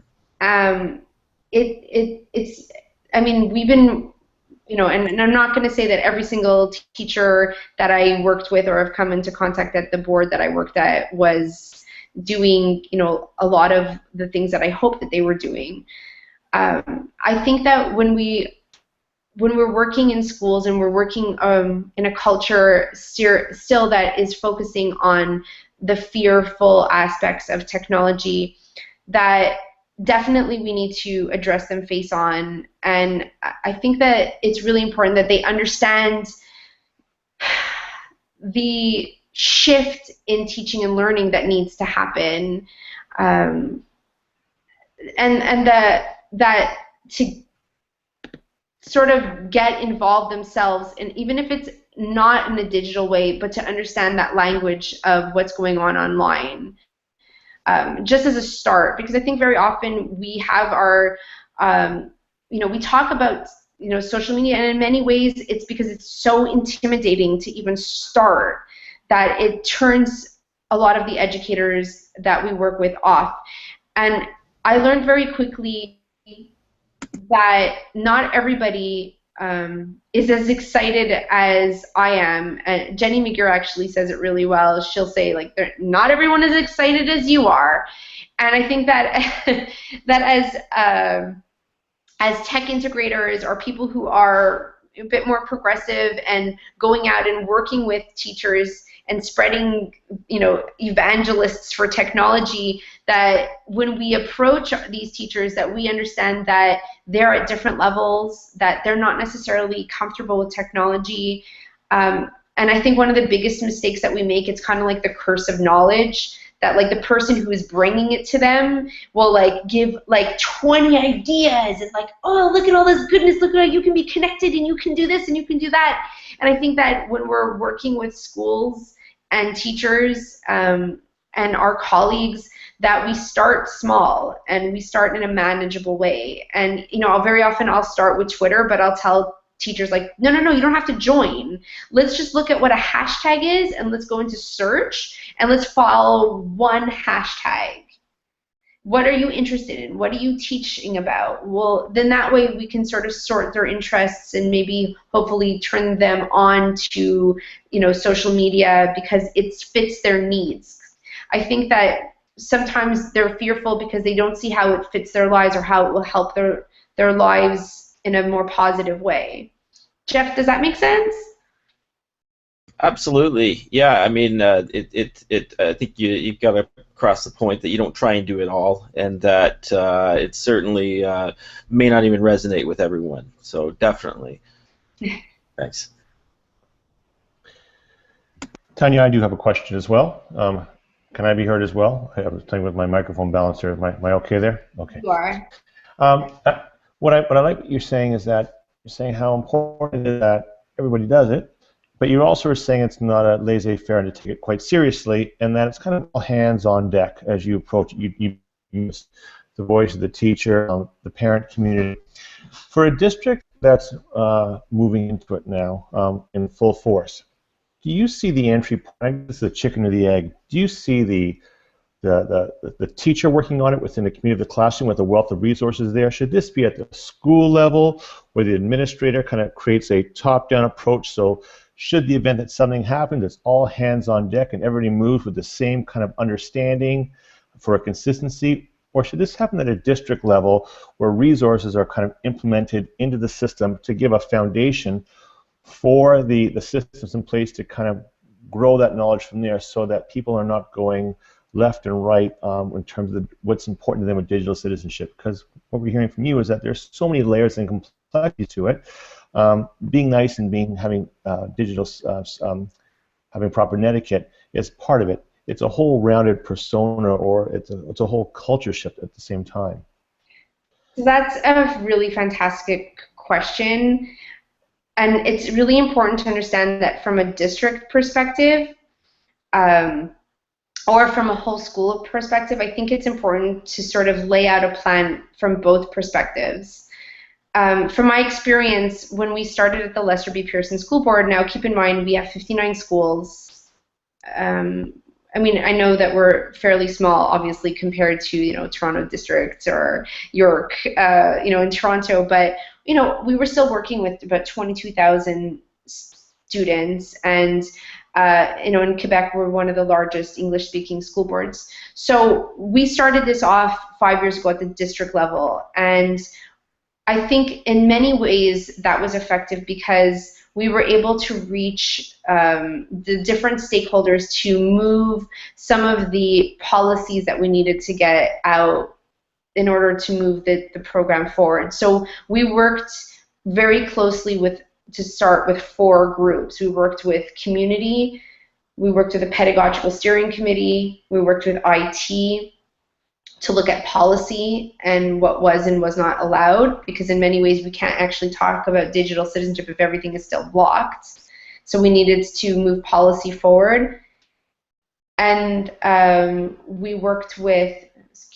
It's. I mean, we've been, and I'm not going to say that every single teacher that I worked with or have come into contact at the board that I worked at was doing, a lot of the things that I hoped that they were doing. I think that when we're working in schools and we're working in a culture still that is focusing on the fearful aspects of technology, that definitely we need to address them face on. And I think that it's really important that they understand the shift in teaching and learning that needs to happen, and that to sort of get involved themselves, and even if it's not in a digital way, but to understand that language of what's going on online, just as a start. Because I think very often we have our, we talk about, social media, and in many ways it's because it's so intimidating to even start that it turns a lot of the educators that we work with off. And I learned very quickly that not everybody is as excited as I am. Jenny McGeer actually says it really well. She'll say, like, not everyone is excited as you are. And I think that that as tech integrators or people who are a bit more progressive and going out and working with teachers and spreading, evangelists for technology, that when we approach these teachers, that we understand that they're at different levels, that they're not necessarily comfortable with technology. And I think one of the biggest mistakes that we make, it's kind of like the curse of knowledge, that like the person who is bringing it to them will like give like 20 ideas and like, oh, look at all this goodness, look at how you can be connected and you can do this and you can do that. And I think that when we're working with schools and teachers and our colleagues, that we start small and we start in a manageable way. And very often I'll start with Twitter, but I'll tell teachers, like, no, you don't have to join. Let's just look at what a hashtag is, and let's go into search and let's follow one hashtag. what are you interested in? What are you teaching about? Well, then that way we can sort of sort their interests and maybe hopefully turn them on to, social media because it fits their needs. I think that sometimes they're fearful because they don't see how it fits their lives or how it will help their lives in a more positive way. Jeff, does that make sense? Absolutely, yeah. I mean, I think you've got to cross the point that you don't try and do it all, and that it certainly may not even resonate with everyone. So definitely, thanks. Tanya, I do have a question as well. Can I be heard as well? I was playing with my microphone balancer. Am I okay there? Okay. You are. What I like what you're saying is that you're saying how important it is that everybody does it, but you also are saying it's not a laissez-faire and to take it quite seriously, and that it's kind of all hands on deck as you approach it. You use the voice of the teacher, the parent community. For a district that's moving into it now in full force, do you see the entry point? This is the chicken or the egg. Do you see the teacher working on it within the community of the classroom with a wealth of resources there? Should this be at the school level where the administrator kind of creates a top-down approach? So should the event that something happens, it's all hands on deck and everybody moves with the same kind of understanding for a consistency? Or should this happen at a district level where resources are kind of implemented into the system to give a foundation for the systems in place to kind of grow that knowledge from there so that people are not going left and right in terms of what's important to them with digital citizenship? Because what we're hearing from you is that there's so many layers and complexity to it. Being nice and having having proper etiquette is part of it. It's a whole rounded persona, or it's a whole culture shift at the same time. That's a really fantastic question. And it's really important to understand that from a district perspective, or from a whole school perspective, I think it's important to sort of lay out a plan from both perspectives. From my experience, when we started at the Lester B. Pearson School Board, now keep in mind we have 59 schools. I mean, I know that we're fairly small, obviously, compared to, Toronto District or York, in Toronto, but, we were still working with about 22,000 students, and, in Quebec, we're one of the largest English-speaking school boards. So we started this off 5 years ago at the district level, and I think in many ways that was effective because we were able to reach the different stakeholders to move some of the policies that we needed to get out in order to move the program forward. So we worked very closely to start with 4 groups. We worked with community, we worked with the pedagogical steering committee, we worked with IT to look at policy and what was and was not allowed, because in many ways we can't actually talk about digital citizenship if everything is still blocked. So we needed to move policy forward. And we worked with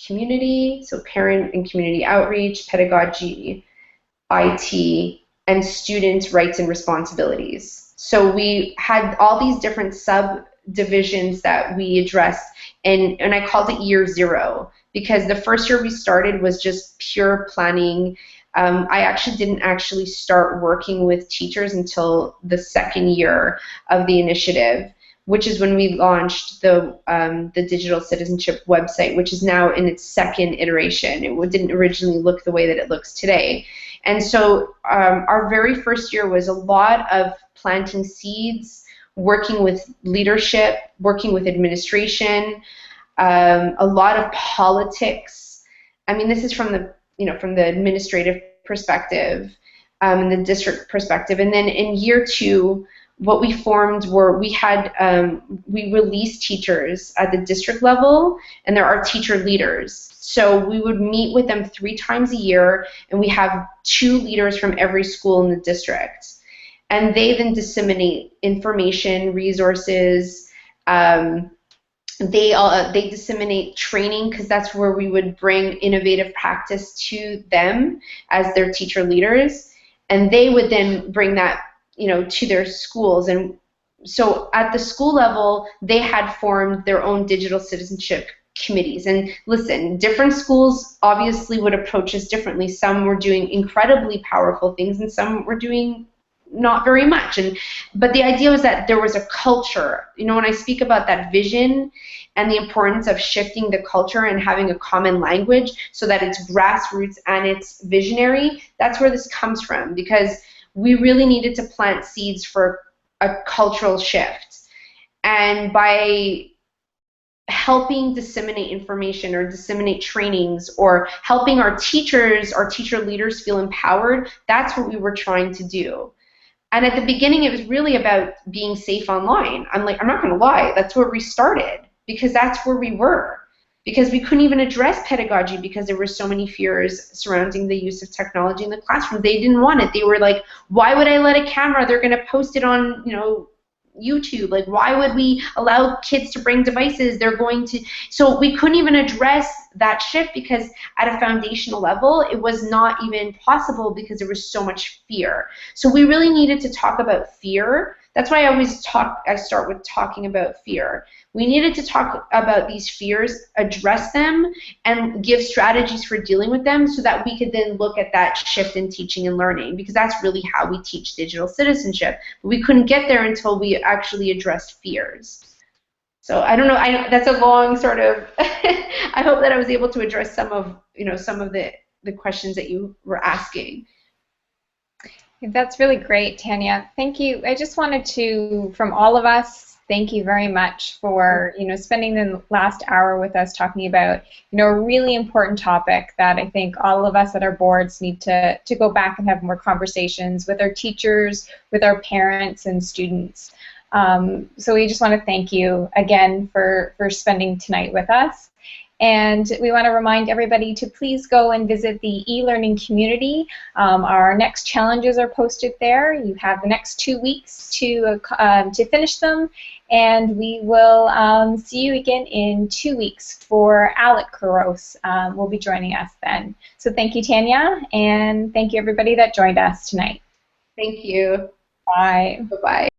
community, so parent and community outreach, pedagogy, IT, and students' rights and responsibilities. So we had all these different subdivisions that we addressed, and I called it year 0, because the first year we started was just pure planning. I actually didn't start working with teachers until the 2nd year of the initiative, which is when we launched the Digital Citizenship website, which is now in its 2nd iteration. It didn't originally look the way that it looks today. And so our very first year was a lot of planting seeds, working with leadership, working with administration, a lot of politics. I mean, this is from the administrative perspective, and the district perspective. And then in year 2, what we formed were we released teachers at the district level, and there are teacher leaders. So we would meet with them 3 times a year, and we have 2 leaders from every school in the district. And they then disseminate information, resources. They disseminate training, because that's where we would bring innovative practice to them as their teacher leaders, and they would then bring that to their schools. And so at the school level, they had formed their own digital citizenship committees. And listen, different schools obviously would approach this differently. Some were doing incredibly powerful things, and some were doing not very much. But the idea was that there was a culture. You know, when I speak about that vision and the importance of shifting the culture and having a common language so that it's grassroots and it's visionary, that's where this comes from, because we really needed to plant seeds for a cultural shift. And by helping disseminate information or disseminate trainings or helping our teachers, our teacher leaders feel empowered, that's what we were trying to do. And at the beginning, it was really about being safe online. I'm not going to lie, that's where we started, because that's where we were. Because we couldn't even address pedagogy because there were so many fears surrounding the use of technology in the classroom. They didn't want it. They were like, why would I let a camera? They're going to post it on, you know, YouTube. Like, why would we allow kids to bring devices? They're going to. So we couldn't even address that shift because at a foundational level, it was not even possible because there was so much fear. So we really needed to talk about fear. That's why I start with talking about fear. We needed to talk about these fears, address them, and give strategies for dealing with them so that we could then look at that shift in teaching and learning, because that's really how we teach digital citizenship. But we couldn't get there until we actually addressed fears. So I don't know, that's a long sort of, I hope that I was able to address some of the questions that you were asking. That's really great, Tanya. Thank you. I just wanted to, from all of us, thank you very much for, you know, spending the last hour with us talking about, you know, a really important topic that I think all of us at our boards need to go back and have more conversations with our teachers, with our parents and students. So we just want to thank you again for spending tonight with us. And we want to remind everybody to please go and visit the e-learning community. Our next challenges are posted there. You have the next 2 weeks to finish them, and we will see you again in 2 weeks for Alec Kuros will be joining us then. So thank you, Tanya, and thank you everybody that joined us tonight. Thank you. Bye. Bye-bye.